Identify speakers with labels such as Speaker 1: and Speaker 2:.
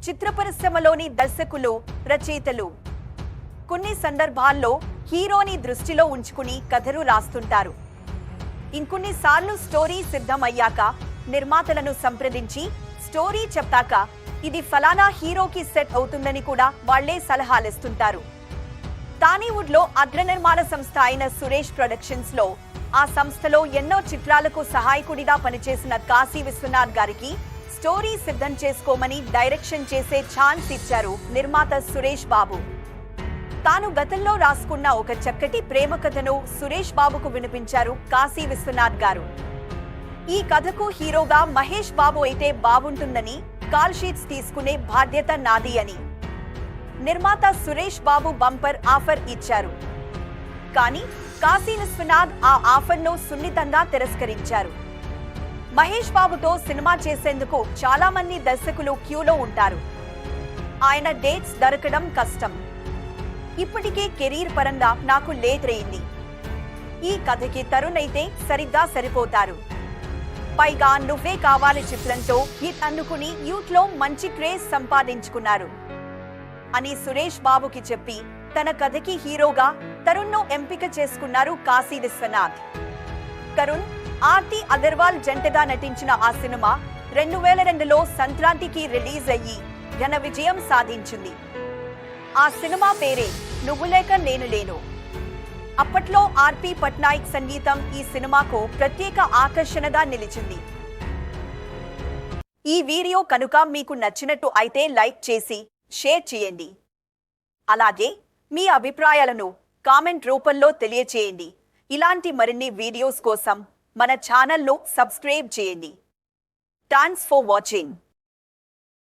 Speaker 1: చిత్ర పరిశ్రమలోని దర్శకులు, రచయితలు కొన్ని సందర్భాల్లో హీరోని దృష్టిలో ఉంచుకుని కథలు రాస్తుంటారు. ఇంకొన్నిసార్లు స్టోరీ సిద్ధమయ్యాక నిర్మాతలను సంప్రదించి స్టోరీ చెప్తాక ఇది ఫలానా హీరోకి సెట్ అవుతుందని కూడా వాళ్లే సలహాలిస్తుంటారు. టాలీవుడ్ లో అగ్ర నిర్మాణ సంస్థ అయిన సురేష్ ప్రొడక్షన్స్ లో ఆ సంస్థలో ఎన్నో చిత్రాలకు సహాయకుడిగా పనిచేసిన కాశీ విశ్వనాథ్ గారికి స్టోరీ సిద్ధం చేసుకోమని డైరెక్షన్ చేసే ఛాన్స్ ఇచ్చారు నిర్మాత సురేష్ బాబు. తాను గతంలో రాసుకున్న ఒక చక్కటి ప్రేమ కథను సురేష్ బాబుకు వినిపించారు కాశీ విశ్వనాథ్ గారు. ఈ కథకు హీరోగా మహేష్ బాబు అయితే బాగుంటుందని, కాల్ షీట్స్ తీసుకునే బాధ్యత నాది అని నిర్మాత సురేష్ బాబు బంపర్ ఆఫర్ ఇచ్చారు. కానీ కాశీ విశ్వనాథ్ ఆ ఆఫర్ను సున్నితంగా తిరస్కరించారు. మహేష్ బాబుతో సినిమా చేసేందుకు చాలా మంది దర్శకులు క్యూలో ఉంటారు. ఆయన డేట్స్ దొరకడం కష్టం. ఇప్పటికే కెరీర్ పరంగా నాకు లేట్ అయింది. ఈ కథకి తరుణ్ అయితే సరిగ్గా సరిపోతారు. పైగా నువ్వే కావాలి చిత్రంతో హిట్ అందుకుని యూత్ లో మంచి క్రేజ్ సంపాదించుకున్నారు అని సురేష్ బాబుకి చెప్పి తన కథకి హీరోగా తరుణ్ ను ఎంపిక చేసుకున్నారు కాశీ విశ్వనాథ్. తరుణ్, ఆర్తి అగర్వాల్ జంటగా నటించిన ఆ సినిమా 2002లో సంక్రాంతికి రిలీజ్ అయ్యి ఘన విజయం సాధించింది. ఆ సినిమా పేరే నువ్వు లేక నేను లేను. అప్పట్లో ఆర్పి పట్నాయక్ సంగీతం ఈ సినిమాకు ప్రత్యేక ఆకర్షణగా నిలిచింది. ఈ వీడియో కనుక మీకు నచ్చినట్టు అయితే లైక్ చేసి షేర్ చేయండి. అలాగే మీ అభిప్రాయాలను కామెంట్ రూపంలో తెలియచేయండి. ఇలాంటి మరిన్ని వీడియోస్ కోసం మన ఛానల్ను సబ్స్క్రైబ్ చేయండి. Thanks for watching.